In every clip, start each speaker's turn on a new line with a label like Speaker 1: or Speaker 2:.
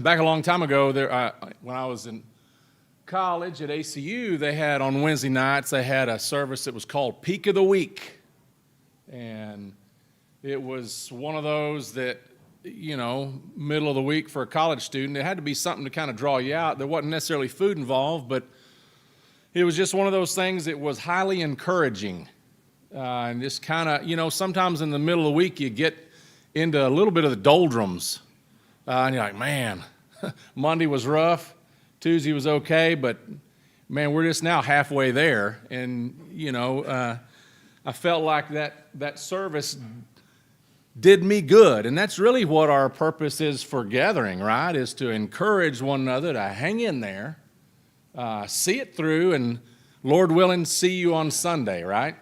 Speaker 1: back a long time ago, when I was in college at ACU, they had on Wednesday nights, they had a service that was called Peak of the Week. And it was one of those that, middle of the week for a college student, it had to be something to kind of draw you out. There wasn't necessarily food involved, but it was just one of those things that was highly encouraging. And just kind of, sometimes in the middle of the week, you get into a little bit of the doldrums. And you're like, man, Monday was rough, Tuesday was okay, but man, we're just now halfway there. And, I felt like that service did me good. And that's really what our purpose is for gathering, right? Is to encourage one another to hang in there, see it through, and Lord willing, see you on Sunday, right?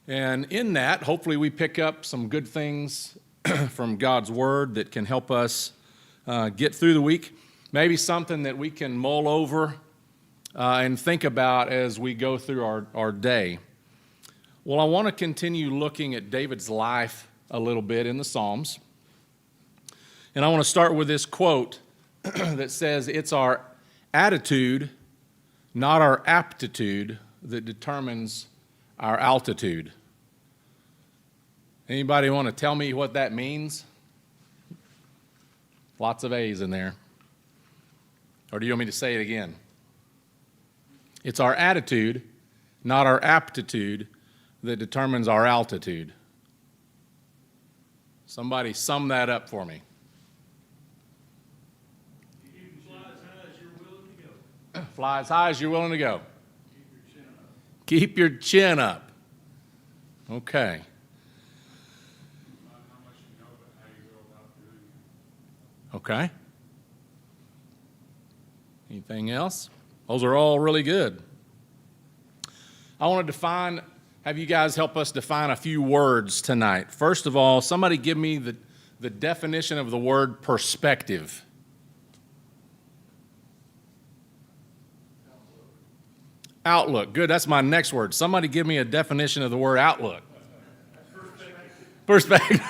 Speaker 1: And in that, hopefully we pick up some good things from God's Word that can help us get through the week. Maybe something that we can mull over and think about as we go through our day. Well, I want to continue looking at David's life a little bit in the Psalms. And I want to start with this quote that says, "It's our attitude, not our aptitude, that determines our altitude." Anybody want to tell me what that means? Lots of A's in there. Or do you want me to say it again? It's our attitude, not our aptitude, that determines our altitude. Somebody sum that up for me.
Speaker 2: You can fly as high as you're willing to go.
Speaker 1: Fly as high as you're willing to go.
Speaker 2: Keep your chin up.
Speaker 1: Keep your chin up. Okay.
Speaker 2: Not how much you know, but how you go about doing it.
Speaker 1: Okay. Anything else? Those are all really good. I want to have you guys help us define a few words tonight. First of all, somebody give me the definition of the word perspective. Outlook. Good, that's my next word. Somebody give me a definition of the word outlook. Perspective.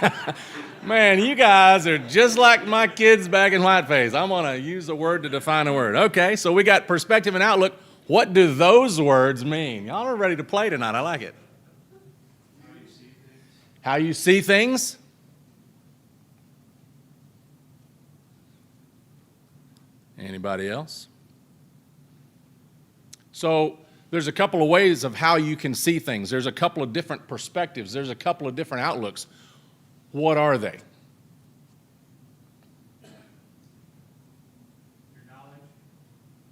Speaker 1: Man, you guys are just like my kids back in Whiteface. I'm going to use a word to define a word. Okay, so we got perspective and outlook. What do those words mean? Y'all are ready to play tonight. I like it. How you see things? Anybody else? So there's a couple of ways of how you can see things. There's a couple of different perspectives. There's a couple of different outlooks. What are they?
Speaker 2: Your knowledge.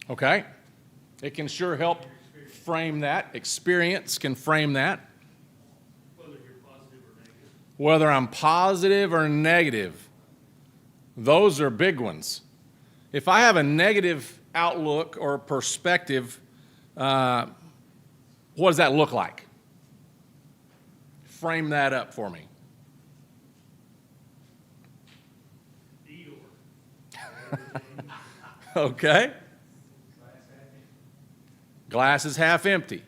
Speaker 1: Okay. It can sure help frame that. Experience can frame that.
Speaker 2: Whether you're positive or negative.
Speaker 1: Whether I'm positive or negative. Those are big ones. If I have a negative outlook or perspective, what does that look like? Frame that up for me. Okay. Glass is half empty.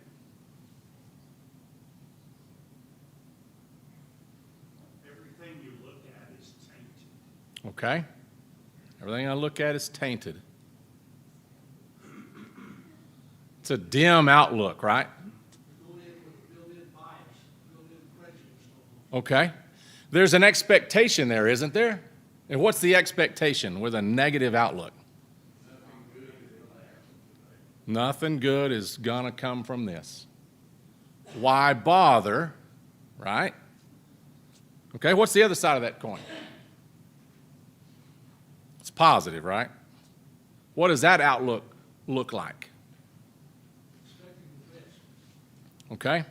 Speaker 2: Everything you look at is tainted.
Speaker 1: Okay. Everything I look at is tainted. It's a dim outlook, right?
Speaker 2: Built-in bias, built-in prejudice.
Speaker 1: Okay. There's an expectation there, isn't there? And what's the expectation with a negative outlook? Nothing good is going to come from this. Why bother, right? Okay, what's the other side of that coin? It's positive, right? What does that outlook look like? Okay.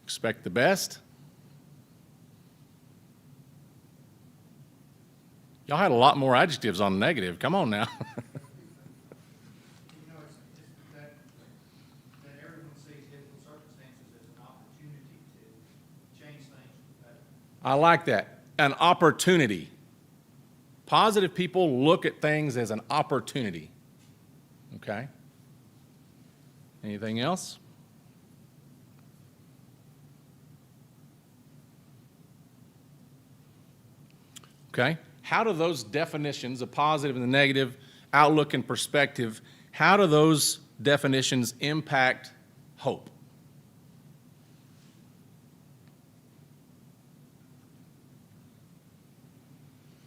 Speaker 1: Expect the best. Y'all had a lot more adjectives on negative. Come on now.
Speaker 3: It's that everyone sees difficult circumstances as an opportunity to change things for the better.
Speaker 1: I like that. An opportunity. Positive people look at things as an opportunity. Okay? Anything else? Okay. how do those definitions, the positive and the negative, outlook and perspective, how do those definitions impact hope?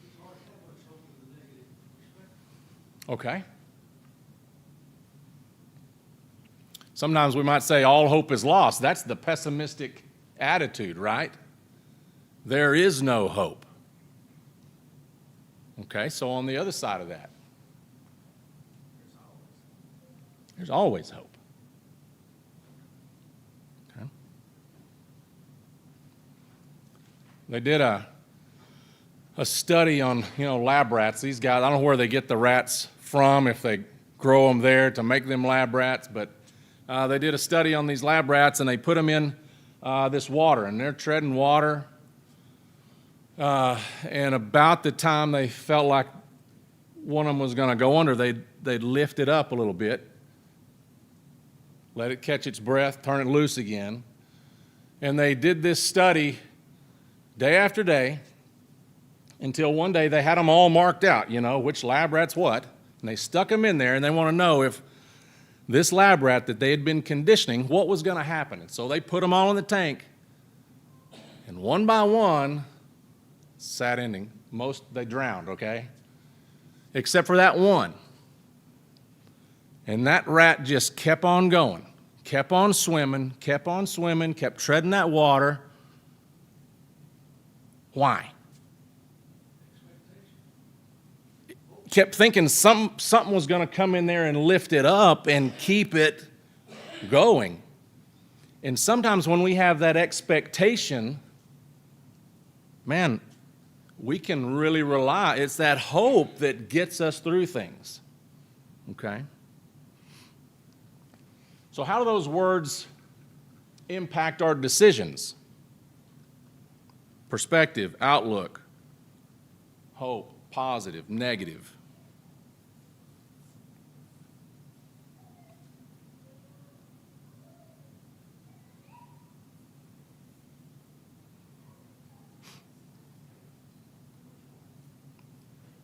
Speaker 3: It's hard to have much hope with a negative perspective.
Speaker 1: Okay. Sometimes we might say all hope is lost. That's the pessimistic attitude, right? There is no hope. Okay, so on the other side of that, there's always hope. Okay. They did a study on, lab rats. These guys, I don't know where they get the rats from, if they grow them there to make them lab rats, but they did a study on these lab rats, and they put them in this water, and they're treading water. And about the time they felt like one of them was going to go under, they'd lift it up a little bit, let it catch its breath, turn it loose again. And they did this study day after day until one day they had them all marked out, which lab rat's what. And they stuck them in there, and they want to know if this lab rat that they had been conditioning, what was going to happen. And so they put them all in the tank, and one by one, sad ending, they drowned, okay? Except for that one. And that rat just kept on going, kept on swimming, kept treading that water. Why? Kept thinking something was going to come in there and lift it up and keep it going. And sometimes when we have that expectation, man, we can really rely. It's that hope that gets us through things. Okay? So how do those words impact our decisions? Perspective, outlook, hope, positive, negative.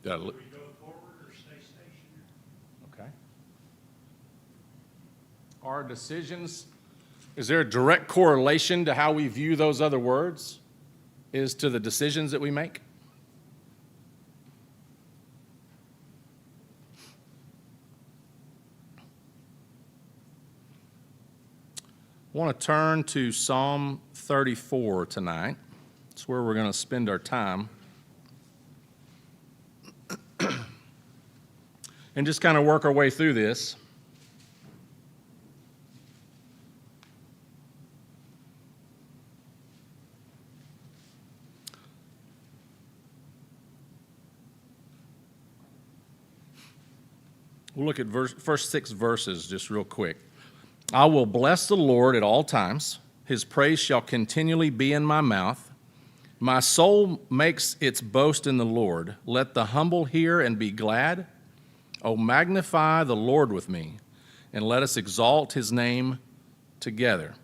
Speaker 2: Do we go forward or stay stationary?
Speaker 1: Okay. Our decisions, is there a direct correlation to how we view those other words? Is to the decisions that we make? I want to turn to Psalm 34 tonight. That's where we're going to spend our time. And just kind of work our way through this. We'll look at first 6 verses just real quick. I will bless the Lord at all times. His praise shall continually be in my mouth. My soul makes its boast in the Lord. Let the humble hear and be glad. Oh, magnify the Lord with me, and let us exalt his name together.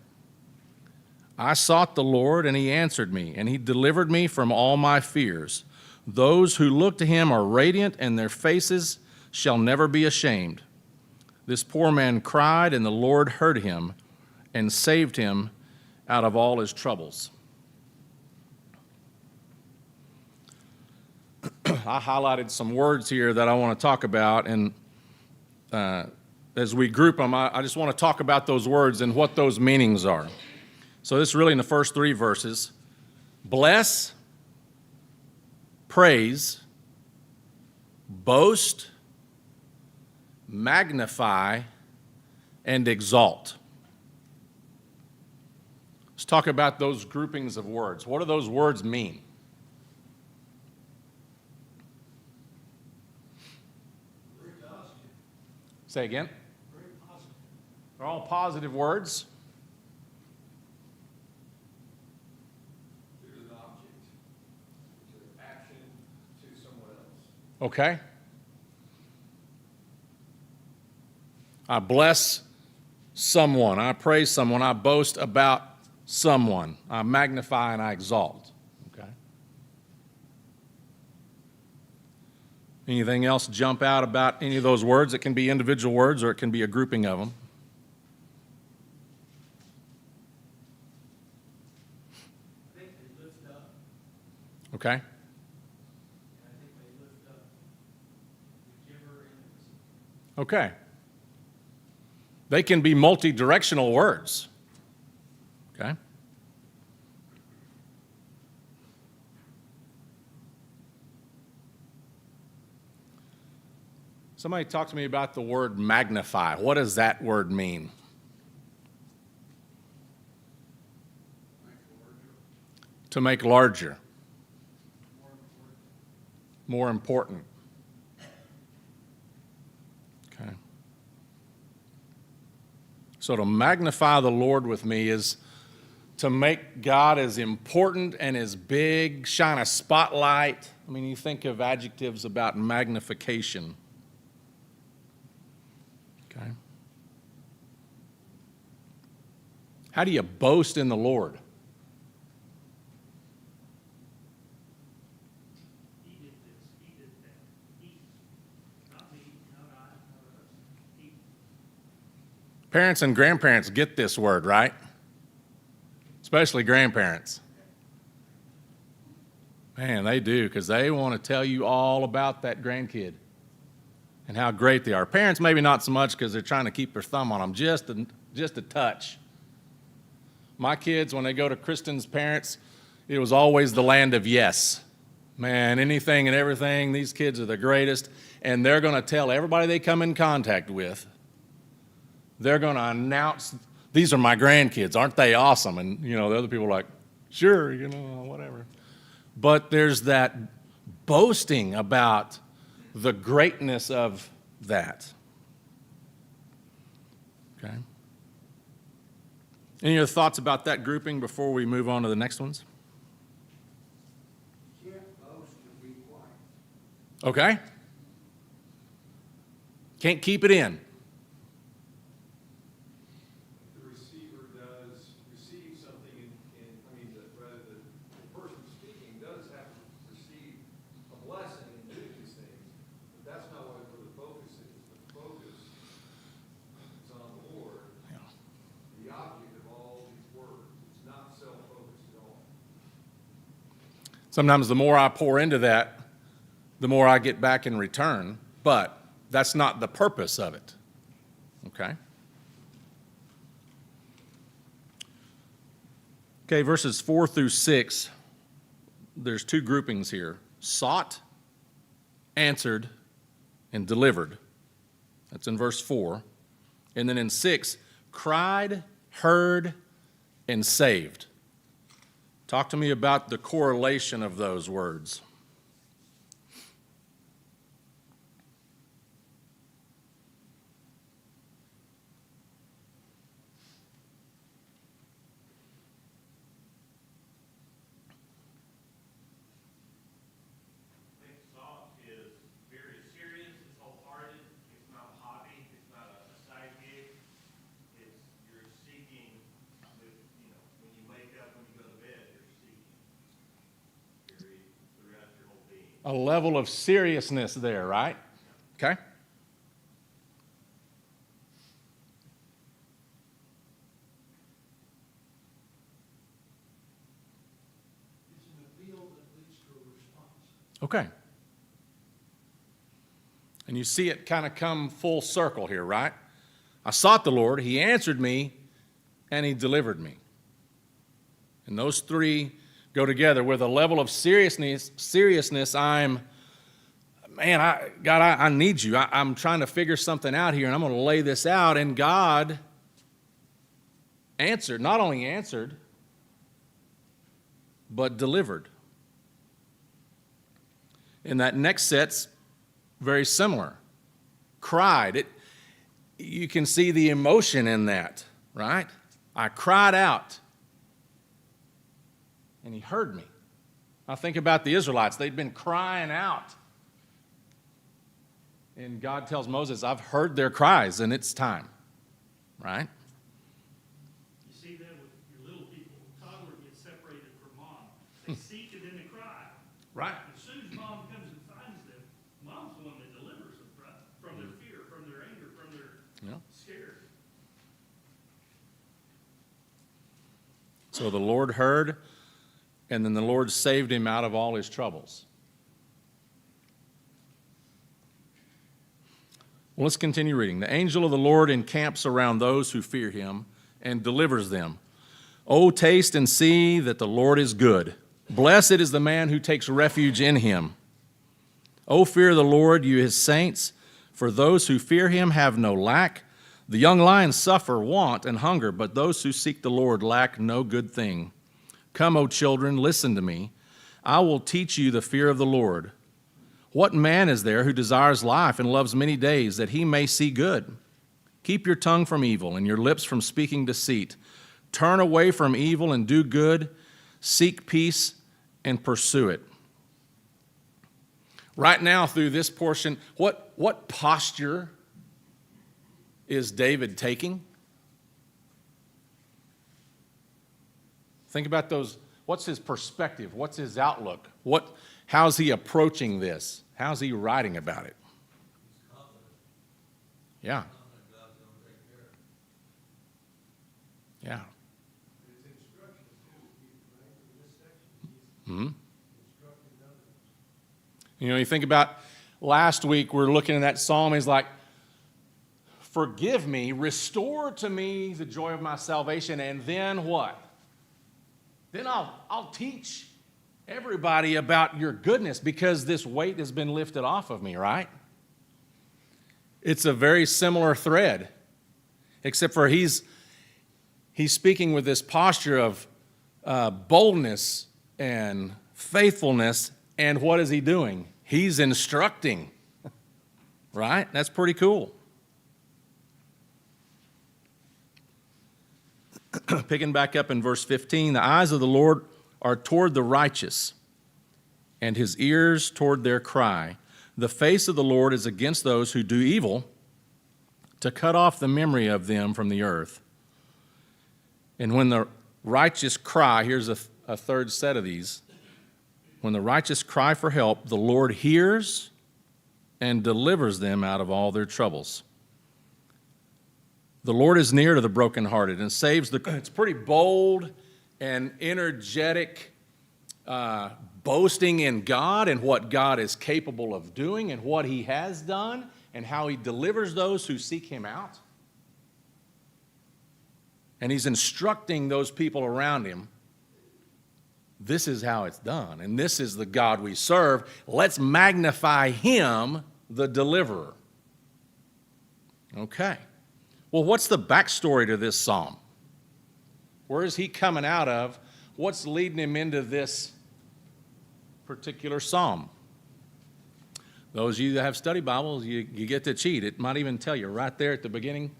Speaker 1: I sought the Lord, and he answered me, and he delivered me from all my fears. Those who look to him are radiant, and their faces shall never be ashamed. This poor man cried, and the Lord heard him and saved him out of all his troubles. I highlighted some words here that I want to talk about, and as we group them, I just want to talk about those words and what those meanings are. So this is really in the first 3 verses. Bless, praise, boast, magnify, and exalt. Let's talk about those groupings of words. What do those words mean? Say again?
Speaker 3: Very positive.
Speaker 1: They're all positive words.
Speaker 4: To an object, to an action, to someone else.
Speaker 1: Okay. I bless someone. I praise someone. I boast about someone. I magnify and I exalt. Okay. Anything else jump out about any of those words? It can be individual words or it can be a grouping of them.
Speaker 3: I think they lift up,
Speaker 1: Okay?
Speaker 3: and I think they lift up the giver and the receiver.
Speaker 1: Okay. They can be multi-directional words. Okay? Somebody talk to me about the word magnify. What does that word mean? To make larger. More important. Okay. So to magnify the Lord with me is to make God as important and as big, shine a spotlight. I mean, you think of adjectives about magnification. Okay. How do you boast in the Lord?
Speaker 3: He did this, he did that, he, not me, not I, not us, he.
Speaker 1: Parents and grandparents get this word, right? Especially grandparents. Man, they do, because they want to tell you all about that grandkid and how great they are. Parents, maybe not so much because they're trying to keep their thumb on them, just a touch. My kids, when they go to Kristen's parents, it was always the land of yes. Man, anything and everything, these kids are the greatest, and they're going to tell everybody they come in contact with, they're going to announce, these are my grandkids, aren't they awesome? And, the other people are like, sure, whatever. But there's that boasting about the greatness of that. Okay. Any other thoughts about that grouping before we move on to the next ones?
Speaker 4: You can't boast and be quiet.
Speaker 1: Okay. Can't keep it in.
Speaker 4: The receiver does receive something the person speaking does have to receive a blessing in doing these things, but that's not where the focus is. The focus is on the Lord, the object of all these words. It's not self-focused at all.
Speaker 1: Sometimes the more I pour into that, the more I get back in return, but that's not the purpose of it. Okay? Okay, verses 4 through 6, there's two groupings here. Sought, answered, and delivered. That's in verse 4. And then in 6, cried, heard, and saved. Talk to me about the correlation of those words. A level of seriousness there, right? Okay?
Speaker 3: It's an appeal that leads to a response.
Speaker 1: Okay. And you see it kind of come full circle here, right? I sought the Lord, He answered me, and He delivered me. And those three go together with a level of seriousness. God, I need you. I'm trying to figure something out here, and I'm going to lay this out. And God answered, not only answered, but delivered. And that next set's very similar. Cried. You can see the emotion in that, right? I cried out, and He heard me. I think about the Israelites. They'd been crying out. And God tells Moses, I've heard their cries, and it's time, right?
Speaker 5: You see that with your little people. Toddler gets separated from mom. They seek and then they cry.
Speaker 1: Right.
Speaker 5: As soon as mom comes and finds them, Mom's the one that delivers them, right? From their fear, from their anger, from their
Speaker 1: Yeah.
Speaker 5: scare.
Speaker 1: So the Lord heard, and then the Lord saved him out of all his troubles. Well, let's continue reading. The angel of the Lord encamps around those who fear him and delivers them. Oh, taste and see that the Lord is good. Blessed is the man who takes refuge in him. Oh, fear the Lord, you his saints, for those who fear him have no lack. The young lions suffer want and hunger, but those who seek the Lord lack no good thing. Come, O children, listen to me. I will teach you the fear of the Lord. What man is there who desires life and loves many days, that he may see good? Keep your tongue from evil and your lips from speaking deceit. Turn away from evil and do good. Seek peace and pursue it. Right now, through this portion, what posture is David taking? Think about those. What's his perspective? What's his outlook? How's he approaching this? How's he writing about it? Yeah. Yeah.
Speaker 3: It's instruction too, right? In this section, he's
Speaker 1: Hmm.
Speaker 3: instructing others.
Speaker 1: You know, you think about last week, we're looking at that psalm. He's like, forgive me, restore to me the joy of my salvation, and then what? Then I'll teach everybody about your goodness, because this weight has been lifted off of me, right? It's a very similar thread, except for he's speaking with this posture of boldness and faithfulness, and what is he doing? He's instructing, right? That's pretty cool. Picking back up in verse 15, the eyes of the Lord are toward the righteous, and his ears toward their cry. The face of the Lord is against those who do evil, to cut off the memory of them from the earth. And when the righteous cry, here's a third set of these. When the righteous cry for help, the Lord hears and delivers them out of all their troubles. The Lord is near to the brokenhearted and saves the... It's pretty bold and energetic boasting in God and what God is capable of doing and what he has done and how he delivers those who seek him out. And he's instructing those people around him, this is how it's done, and this is the God we serve. Let's magnify him, the deliverer. Okay. Well, what's the backstory to this psalm? Where is he coming out of? What's leading him into this particular psalm? Those of you that have study Bibles, you get to cheat. It might even tell you right there at the beginning.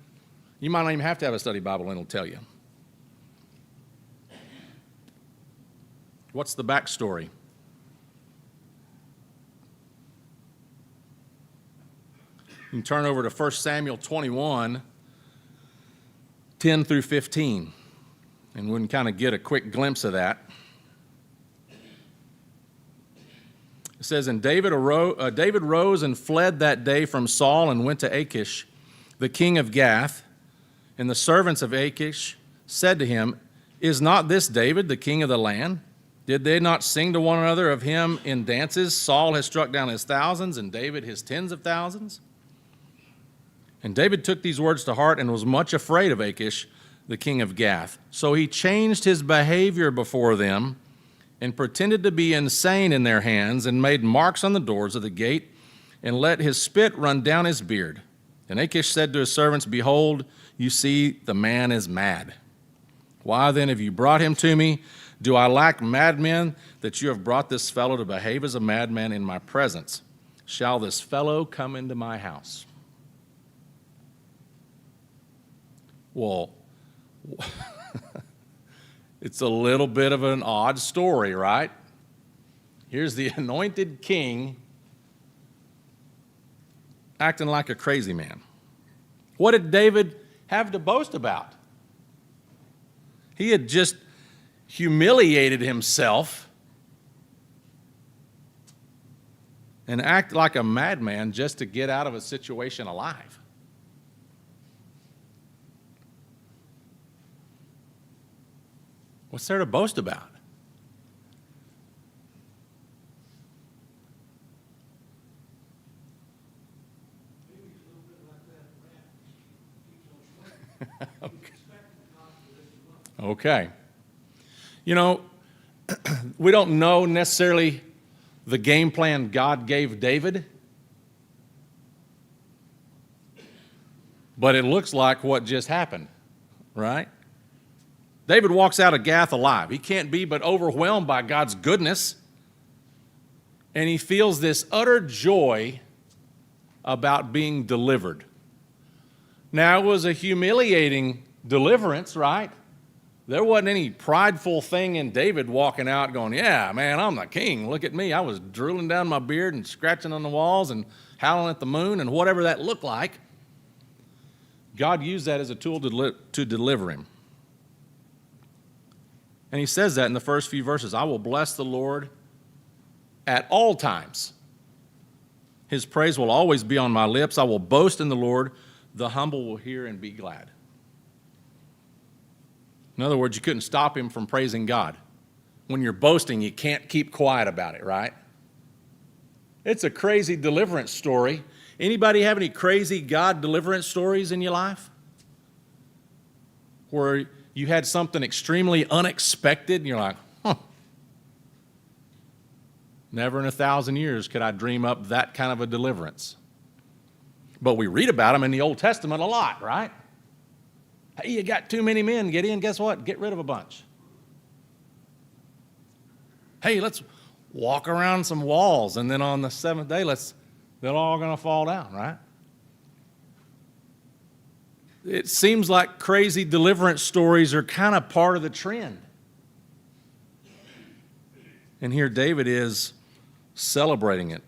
Speaker 1: You might not even have to have a study Bible, and it'll tell you. What's the backstory? You can turn over to 1 Samuel 21, 10 through 15, and we can kind of get a quick glimpse of that. It says, and David rose and fled that day from Saul and went to Achish, the king of Gath. And the servants of Achish said to him, is not this David, the king of the land? Did they not sing to one another of him in dances? Saul has struck down his thousands, and David his tens of thousands. And David took these words to heart and was much afraid of Achish, the king of Gath. So he changed his behavior before them and pretended to be insane in their hands and made marks on the doors of the gate and let his spit run down his beard. And Achish said to his servants, behold, you see, the man is mad. Why then have you brought him to me? Do I lack madmen that you have brought this fellow to behave as a madman in my presence? Shall this fellow come into my house? Well, it's a little bit of an odd story, right? Here's the anointed king acting like a crazy man. What did David have to boast about? He had just humiliated himself and act like a madman just to get out of a situation alive. What's there to boast about?
Speaker 5: Maybe he's a little bit like that rat, keeps on swimming. He's expecting God to lift him up.
Speaker 1: Okay. You know, we don't know necessarily the game plan God gave David, but it looks like what just happened, right? David walks out of Gath alive. He can't be but overwhelmed by God's goodness, and he feels this utter joy about being delivered. Now, it was a humiliating deliverance, right? There wasn't any prideful thing in David walking out going, yeah, man, I'm the king. Look at me. I was drooling down my beard and scratching on the walls and howling at the moon and whatever that looked like. God used that as a tool to deliver him. And he says that in the first few verses. I will bless the Lord at all times. His praise will always be on my lips. I will boast in the Lord. The humble will hear and be glad. In other words, you couldn't stop him from praising God. When you're boasting, you can't keep quiet about it, right? It's a crazy deliverance story. Anybody have any crazy God deliverance stories in your life? Where you had something extremely unexpected and you're like, never in 1,000 years could I dream up that kind of a deliverance. But we read about them in the Old Testament a lot, right? Hey, you got too many men, get in, guess what? Get rid of a bunch. Hey, let's walk around some walls, and then on the seventh day, they're all going to fall down, right? It seems like crazy deliverance stories are kind of part of the trend. And here David is celebrating it.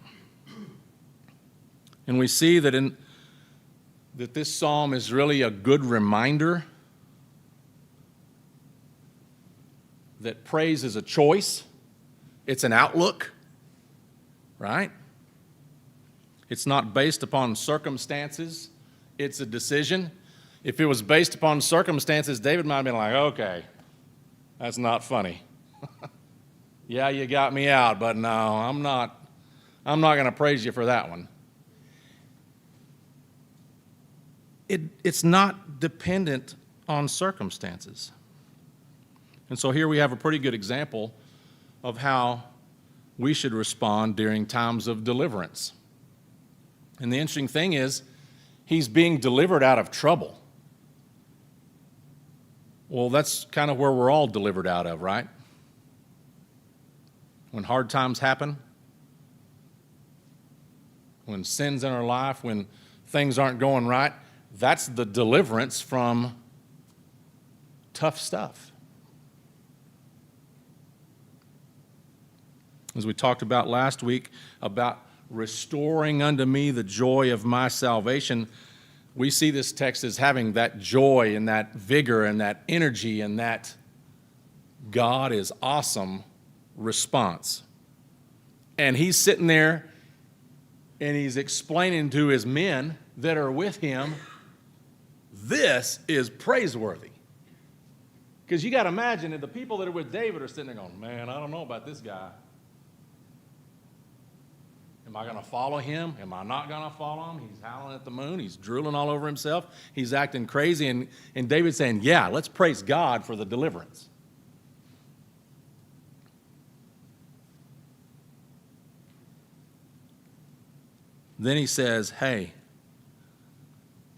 Speaker 1: And we see that that this psalm is really a good reminder that praise is a choice. It's an outlook, right? It's not based upon circumstances. It's a decision. If it was based upon circumstances, David might have been like, okay, that's not funny. Yeah, you got me out, but no, I'm not going to praise you for that one. It's not dependent on circumstances. And so here we have a pretty good example of how we should respond during times of deliverance. And the interesting thing is, he's being delivered out of trouble. Well, that's kind of where we're all delivered out of, right? When hard times happen, when sin's in our life, when things aren't going right, that's the deliverance from tough stuff. As we talked about last week about restoring unto me the joy of my salvation, we see this text as having that joy and that vigor and that energy and that God is awesome response. And he's sitting there and he's explaining to his men that are with him, this is praiseworthy. Because you got to imagine that the people that are with David are sitting there going, man, I don't know about this guy. Am I going to follow him? Am I not going to follow him? He's howling at the moon. He's drooling all over himself. He's acting crazy. And David's saying, yeah, let's praise God for the deliverance. Then he says, hey,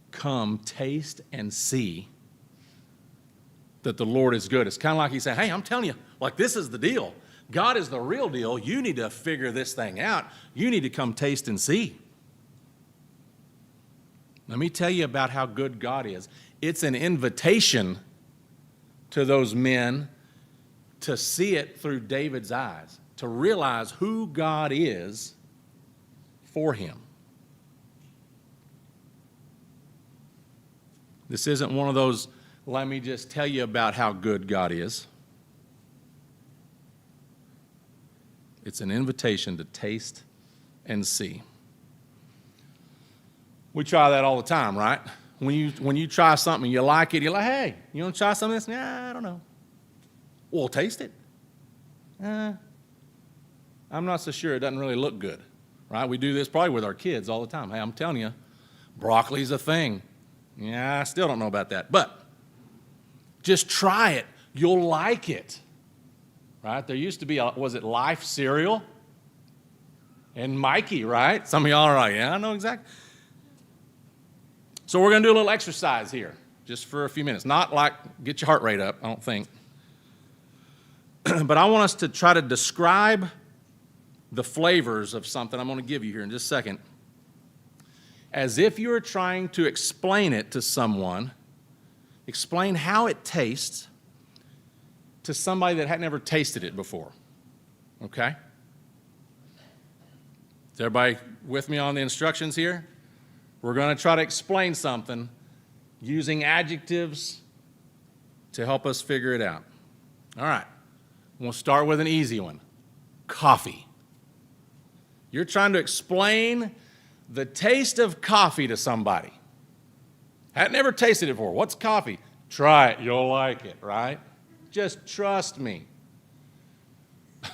Speaker 1: come taste and see that the Lord is good. It's kind of like he's saying, hey, I'm telling you, like this is the deal. God is the real deal. You need to figure this thing out. You need to come taste and see. Let me tell you about how good God is. It's an invitation to those men to see it through David's eyes, to realize who God is for him. This isn't one of those, let me just tell you about how good God is. It's an invitation to taste and see. We try that all the time, right? When you try something, you like it, you're like, hey, you want to try some of this? Nah, I don't know. Well, taste it. I'm not so sure. It doesn't really look good, right? We do this probably with our kids all the time. Hey, I'm telling you, broccoli's a thing. Yeah, I still don't know about that. But just try it. You'll like it, right? There used to be, was it Life cereal? And Mikey, right? Some of y'all are like, yeah, I know exactly. So we're going to do a little exercise here, just for a few minutes. Not like get your heart rate up, I don't think. But I want us to try to describe the flavors of something I'm going to give you here in just a second, as if you were trying to explain it to someone, explain how it tastes to somebody that had never tasted it before. Okay? Is everybody with me on the instructions here? We're going to try to explain something using adjectives to help us figure it out. All right. We'll start with an easy one. Coffee. You're trying to explain the taste of coffee to somebody. Had never tasted it before. What's coffee? Try it. You'll like it, right? Just trust me.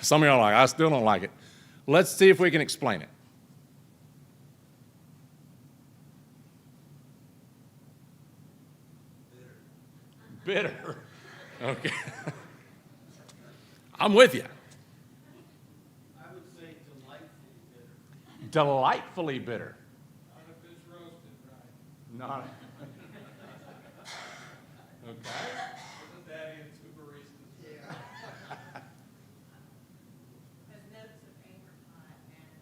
Speaker 1: Some of y'all are like, I still don't like it. Let's see if we can explain it. Bitter. Okay. I'm with you.
Speaker 3: I would say delightfully bitter.
Speaker 1: Delightfully bitter.
Speaker 3: Not if it's roasted right.
Speaker 1: Not. Okay.
Speaker 3: Isn't that in two baristas? Yeah.
Speaker 6: Has notes of apricot and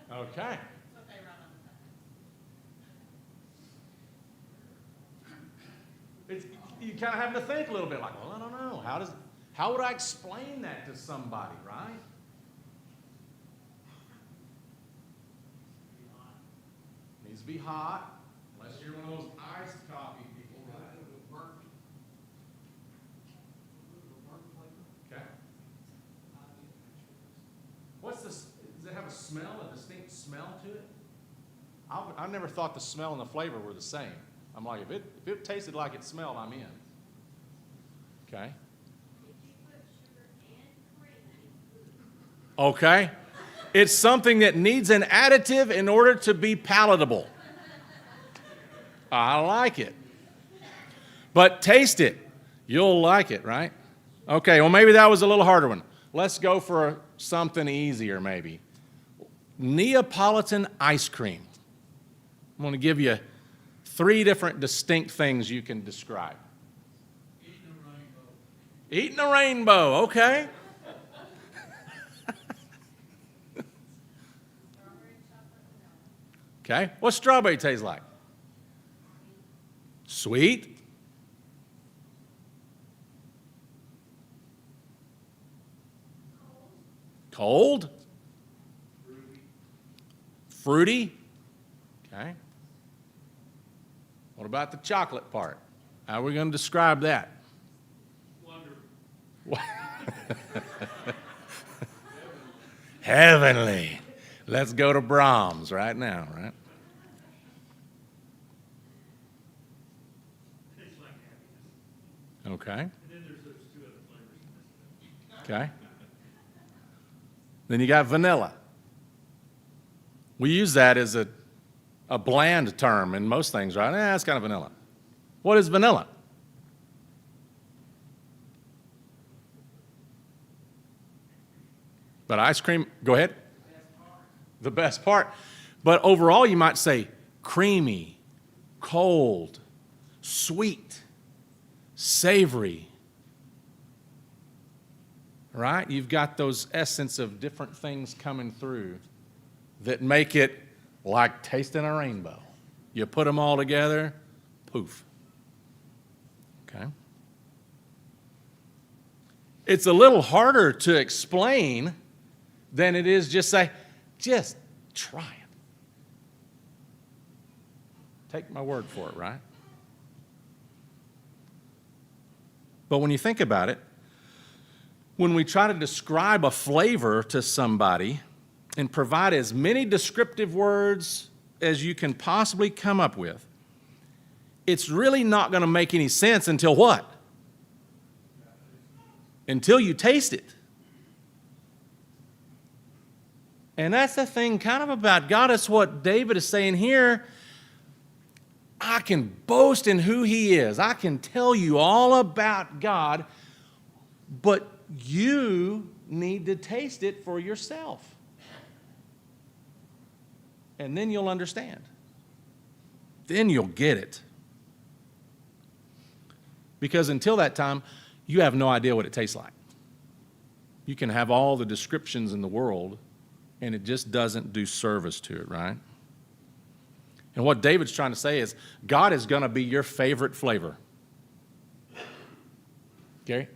Speaker 6: licorice.
Speaker 1: Okay.
Speaker 6: That's what they run on the
Speaker 1: It's, you kind of have to think a little bit, like, well, I don't know. How would I explain that to somebody, right? Needs to be hot, unless you're one of those iced coffee people, right? Okay. What's this? Does it have a smell, a distinct smell to it? I've never thought the smell and the flavor were the same. I'm like, if it tasted like it smelled, I'm in. Okay.
Speaker 6: Did you put sugar and cream in?
Speaker 1: Okay. It's something that needs an additive in order to be palatable. I like it. But taste it. You'll like it, right? Okay, well, maybe that was a little harder one. Let's go for something easier, maybe. Neapolitan ice cream. I'm going to give you 3 different distinct things you can describe. Eating a rainbow, okay.
Speaker 6: Strawberry chocolate vanilla.
Speaker 1: Okay, what's strawberry taste like? Sweet. Cold. Fruity. Okay. What about the chocolate part? How are we going to describe that? Heavenly. Let's go to Brahms right now, right?
Speaker 5: Tastes like happiness.
Speaker 1: Okay.
Speaker 5: And then there's those 2 other flavors in this.
Speaker 1: Okay. Then you got vanilla. We use that as a bland term in most things, right? It's kind of vanilla. What is vanilla? But ice cream, go ahead. The best part. But overall, you might say creamy, cold, sweet, savory. Right? You've got those essence of different things coming through that make it like tasting a rainbow. You put them all together, poof. Okay? It's a little harder to explain than it is just say, just try it. Take my word for it, right? But when you think about it, when we try to describe a flavor to somebody and provide as many descriptive words as you can possibly come up with, it's really not going to make any sense until what? Until you taste it. And that's the thing kind of about God. It's what David is saying here. I can boast in who he is. I can tell you all about God, but you need to taste it for yourself. And then you'll understand. Then you'll get it. Because until that time, you have no idea what it tastes like. You can have all the descriptions in the world, and it just doesn't do service to it, right? And what David's trying to say is, God is going to be your favorite flavor. Gary?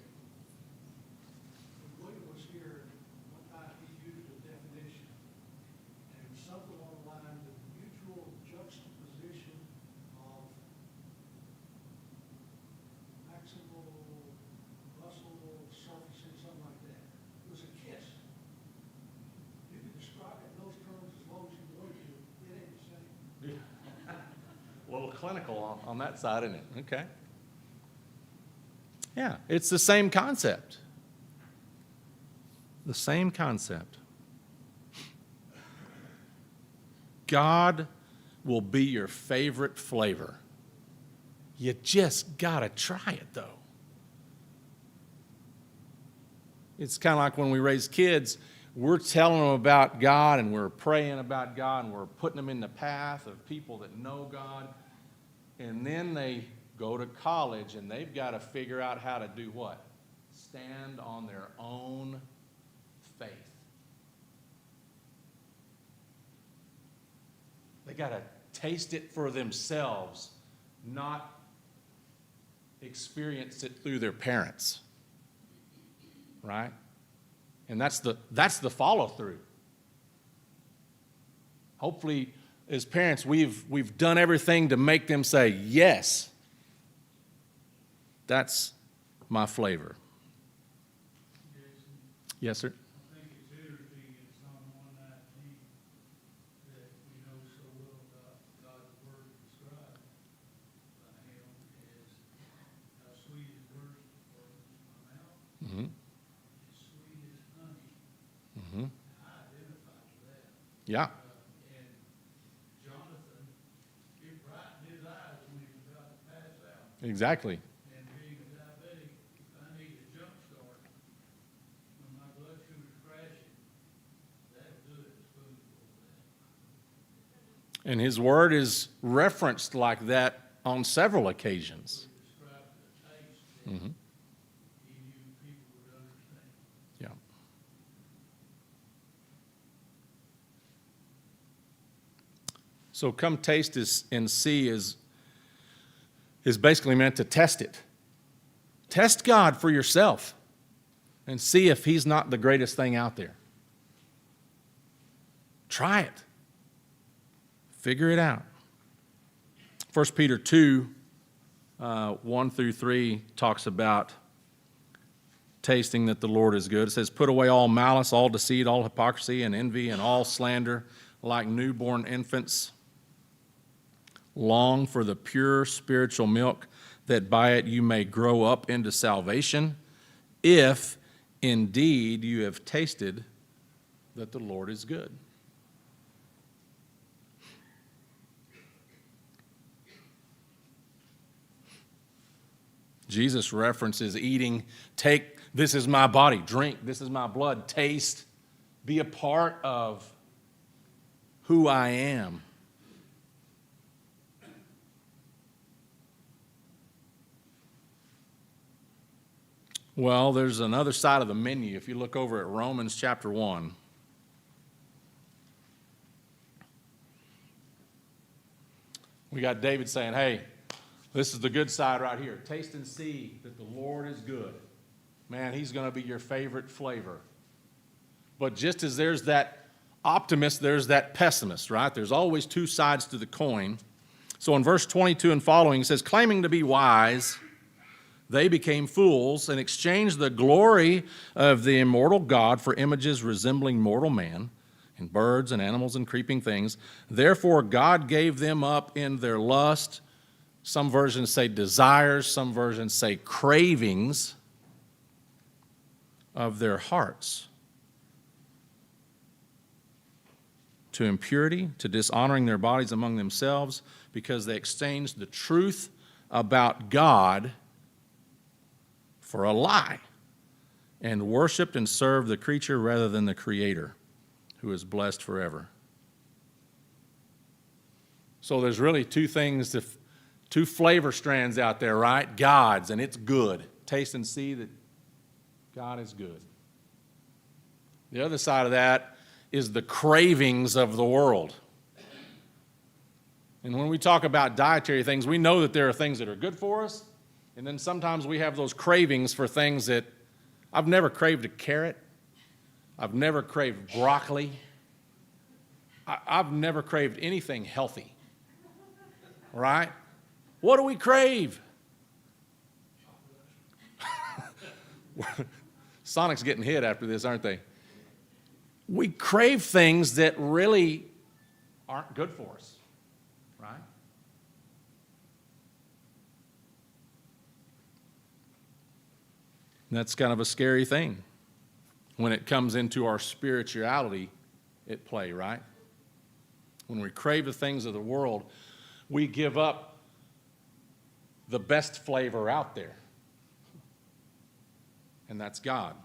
Speaker 3: When William was here, one time he used a definition, and it was something along the lines of mutual juxtaposition of maximal muscle surfacing, something like that. It was a kiss. You can describe it in those terms as long as you want to. It ain't the same.
Speaker 1: A little clinical on that side, isn't it? Okay. Yeah, it's the same concept. The same concept. God will be your favorite flavor. You just got to try it, though. It's kind of like when we raise kids, we're telling them about God and we're praying about God and we're putting them in the path of people that know God. And then they go to college and they've got to figure out how to do what? Stand on their own faith. They got to taste it for themselves, not experience it through their parents. Right? And that's the follow-through. Hopefully, as parents, we've done everything to make them say, yes, that's my flavor.
Speaker 2: Jason,
Speaker 1: Yes, sir?
Speaker 2: I think it's interesting in Psalm 119 that we know so well about God's word described by him as how sweet his words are in my mouth,
Speaker 1: Mm-hmm.
Speaker 2: as sweet as honey.
Speaker 1: Mm-hmm.
Speaker 2: I identify with that.
Speaker 1: Yeah.
Speaker 2: And Jonathan, it brightened his eyes when he was about to pass out.
Speaker 1: Exactly.
Speaker 2: And being a diabetic, if I need a jump start, when my blood sugar's crashing, that'll do it, a spoonful of that.
Speaker 1: And his word is referenced like that on several occasions.
Speaker 2: It describes the taste that
Speaker 1: Mm-hmm.
Speaker 2: he knew people would understand.
Speaker 1: Yeah. So come taste and see is basically meant to test it. Test God for yourself and see if he's not the greatest thing out there. Try it. Figure it out. 1 Peter 2, 1 through 3 talks about tasting that the Lord is good. It says, put away all malice, all deceit, all hypocrisy and envy and all slander, like newborn infants. Long for the pure spiritual milk, that by it you may grow up into salvation, if indeed you have tasted that the Lord is good. Jesus references eating, take, this is my body, drink, this is my blood, taste, be a part of who I am. Well, there's another side of the menu. If you look over at Romans chapter 1. We got David saying, hey, this is the good side right here. Taste and see that the Lord is good. Man, he's going to be your favorite flavor. But just as there's that optimist, there's that pessimist, right? There's always two sides to the coin. So in verse 22 and following, it says, claiming to be wise, they became fools and exchanged the glory of the immortal God for images resembling mortal man, and birds and animals and creeping things. Therefore God gave them up in their lust. Some versions say desires, some versions say cravings of their hearts, to impurity, to dishonoring their bodies among themselves, because they exchanged the truth about God for a lie, and worshiped and served the creature rather than the Creator, who is blessed forever. So there's really two things, two flavor strands out there, right? God's, and it's good. Taste and see that God is good. The other side of that is the cravings of the world. And when we talk about dietary things, we know that there are things that are good for us, and then sometimes we have those cravings for things that I've never craved a carrot. I've never craved broccoli. I've never craved anything healthy. Right? What do we crave? Sonic's getting hit after this, aren't they? We crave things that really aren't good for us. Right? And that's kind of a scary thing when it comes into our spirituality at play, right? When we crave the things of the world, we give up the best flavor out there, and that's God.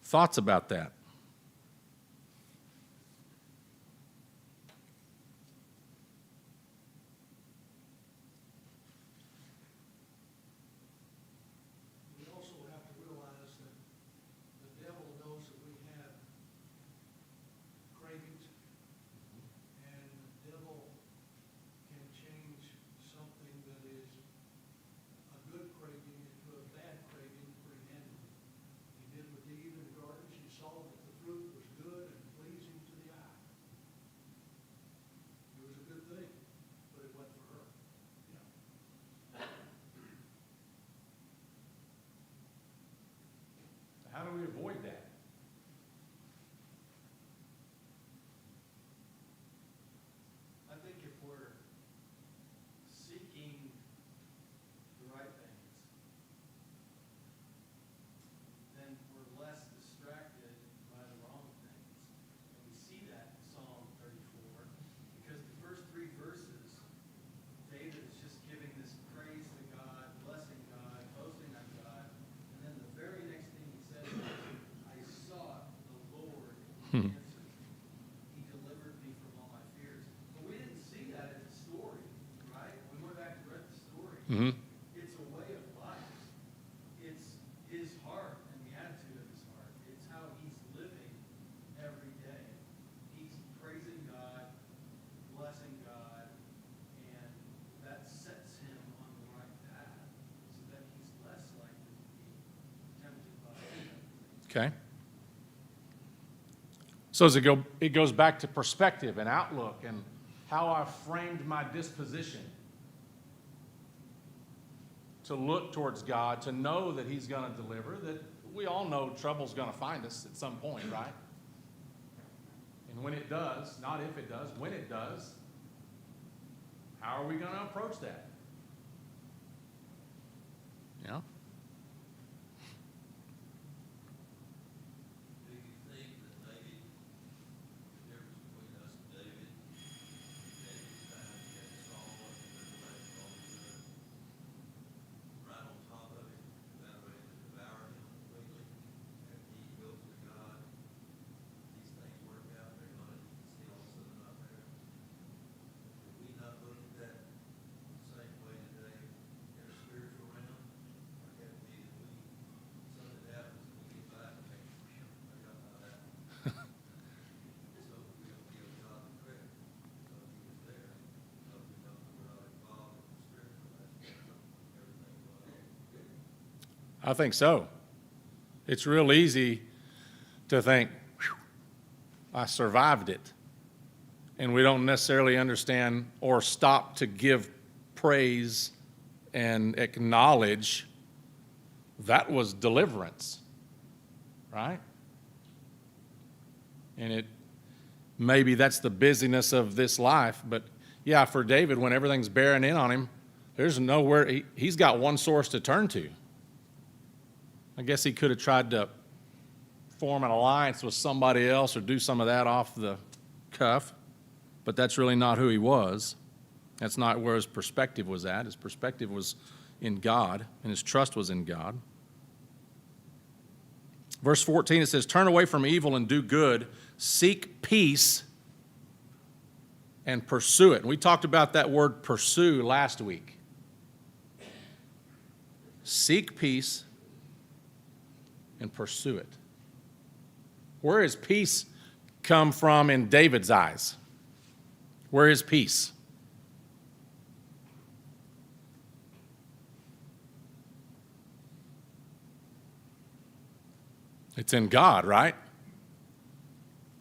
Speaker 1: Thoughts about that?
Speaker 3: We also have to realize that the devil knows that we have cravings, and the devil can change something that is a good craving into a bad craving pretty handily. He did with Eve in the garden. She saw that the fruit was good and pleasing to the eye. It was a good thing, but it wasn't for her.
Speaker 1: How do we avoid that?
Speaker 7: I think if we're seeking the right things, then we're less distracted by the wrong things. And we see that in Psalm 34, because the first three verses, David is just giving this praise to God, blessing God, boasting on God, and then the very next thing he says is, I sought the Lord and answered. He delivered me from all my fears. But we didn't see that in the story, right? We went back and read the story.
Speaker 1: Mm-hmm.
Speaker 7: It's a way of life. It's his heart and the attitude of his heart. It's how he's living every day. He's praising God, blessing God, and that sets him on the right path so that he's less likely to be tempted by it.
Speaker 1: Okay. So as it goes back to perspective and outlook and how I've framed my disposition to look towards God, to know that he's going to deliver, that we all know trouble's going to find us at some point, right? And when it does, not if it does, when it does, how are we going to approach that? Yeah.
Speaker 8: Do you think that maybe the difference between us and David, David's time he had Saul and the Revelation right on top of him, about ready to devour him completely, and he goes to God, these things work out, they're not, see all of a sudden not there. Do we not look at that the same way today in a spiritual realm? Or can it be that we, something happens and we get back and think, I got my that. So we don't give God the credit, so he was there, so we know that we're not involved in the spiritual aspect of everything going on.
Speaker 1: I think so. It's real easy to think, "Whew, I survived it." and we don't necessarily understand or stop to give praise and acknowledge, that was deliverance, right? And maybe that's the busyness of this life, but yeah, for David, when everything's bearing in on him, there's nowhere, he's got one source to turn to. I guess he could have tried to form an alliance with somebody else or do some of that off the cuff, but that's really not who he was. That's not where his perspective was at. His perspective was in God, and his trust was in God. Verse 14, it says, turn away from evil and do good, seek peace and pursue it. And we talked about that word pursue last week. Seek peace and pursue it. Where has peace come from in David's eyes? Where is peace? It's in God, right?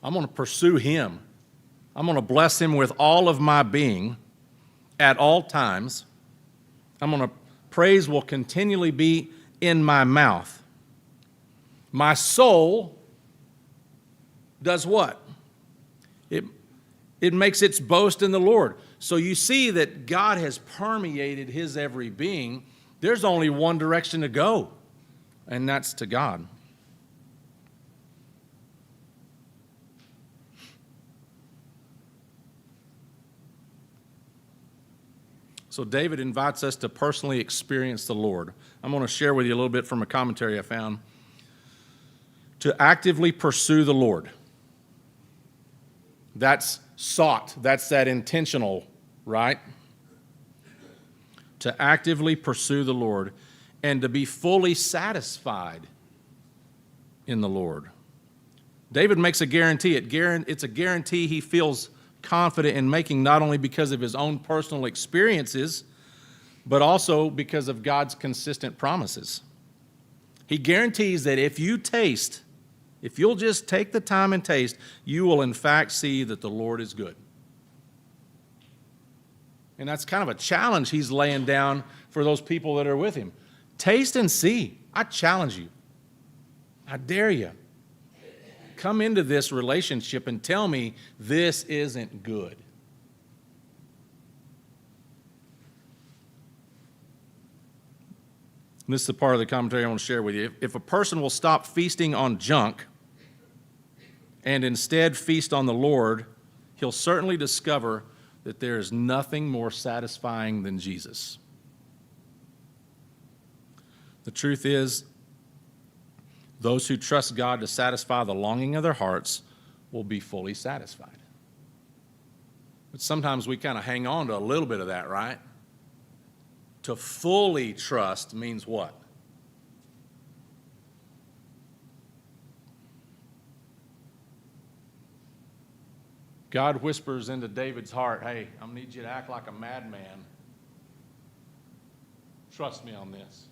Speaker 1: I'm going to pursue him. I'm going to bless him with all of my being at all times. Praise will continually be in my mouth. My soul does what? It makes its boast in the Lord. So you see that God has permeated his every being. There's only one direction to go, and that's to God. So David invites us to personally experience the Lord. I'm going to share with you a little bit from a commentary I found. To actively pursue the Lord. That's sought. That's that intentional, right? To actively pursue the Lord and to be fully satisfied in the Lord. David makes a guarantee. It's a guarantee he feels confident in making, not only because of his own personal experiences, but also because of God's consistent promises. He guarantees that if you'll just take the time and taste, you will in fact see that the Lord is good. And that's kind of a challenge he's laying down for those people that are with him. Taste and see. I challenge you. I dare you. Come into this relationship and tell me this isn't good. And this is the part of the commentary I want to share with you. If a person will stop feasting on junk and instead feast on the Lord, he'll certainly discover that there is nothing more satisfying than Jesus. The truth is, those who trust God to satisfy the longing of their hearts will be fully satisfied. But sometimes we kind of hang on to a little bit of that, right? To fully trust means what? God whispers into David's heart, hey, I need you to act like a madman. Trust me on this.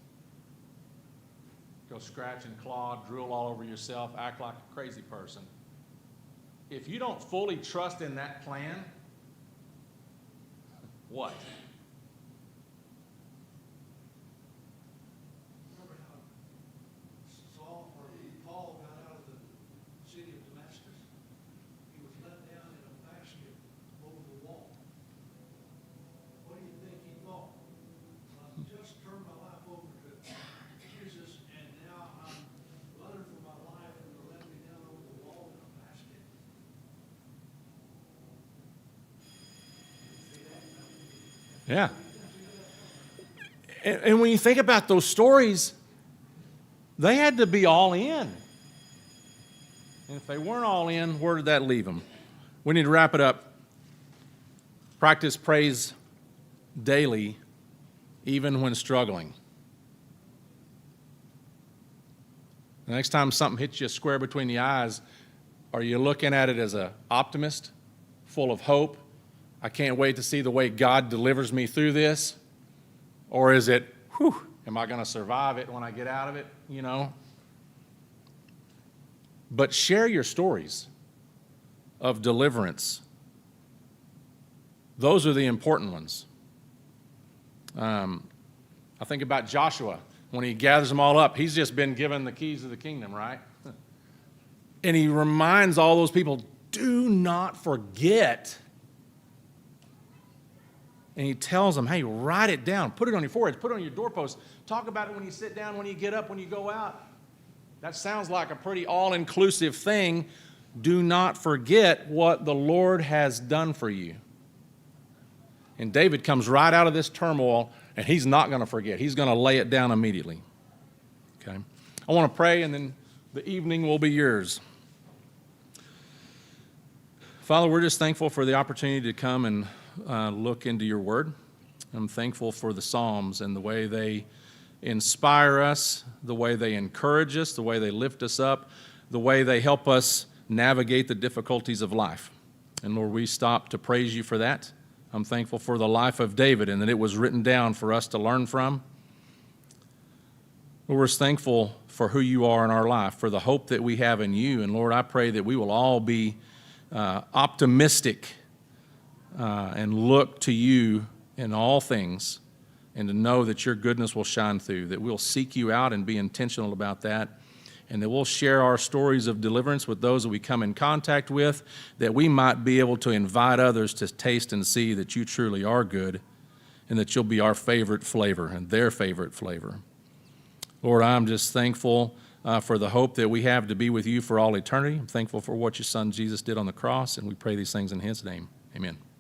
Speaker 1: Go scratch and claw, drool all over yourself, act like a crazy person. If you don't fully trust in that plan, what?
Speaker 3: Remember how Paul got out of the city of Damascus? He was let down in a basket over the wall. What do you think he thought? I just turned my life over to Jesus, and now I'm running for my life, and they're letting me down over the wall in a basket. See that?
Speaker 1: Yeah. And when you think about those stories, they had to be all in. And if they weren't all in, where did that leave them? We need to wrap it up. Practice praise daily, even when struggling. The next time something hits you square between the eyes, are you looking at it as an optimist, full of hope? I can't wait to see the way God delivers me through this. Or is it, whew, am I going to survive it when I get out of it? You know? But share your stories of deliverance Those are the important ones. I think about Joshua when he gathers them all up. He's just been given the keys of the kingdom, right? And he reminds all those people, do not forget. And he tells them, hey, write it down. Put it on your foreheads. Put it on your doorposts. Talk about it when you sit down, when you get up, when you go out. That sounds like a pretty all-inclusive thing. Do not forget what the Lord has done for you. And David comes right out of this turmoil, and he's not going to forget. He's going to lay it down immediately. Okay? I want to pray, and then the evening will be yours. Father, we're just thankful for the opportunity to come and look into your word. I'm thankful for the Psalms and the way they inspire us, the way they encourage us, the way they lift us up, the way they help us navigate the difficulties of life. And Lord, we stop to praise you for that. I'm thankful for the life of David and that it was written down for us to learn from. Lord, we're thankful for who you are in our life, for the hope that we have in you. And Lord, I pray that we will all be optimistic and look to you in all things, and to know that your goodness will shine through, that we'll seek you out and be intentional about that, and that we'll share our stories of deliverance with those that we come in contact with, that we might be able to invite others to taste and see that you truly are good, and that you'll be our favorite flavor and their favorite flavor. Lord, I'm just thankful for the hope that we have to be with you for all eternity. I'm thankful for what your son Jesus did on the cross, and we pray these things in his name. Amen.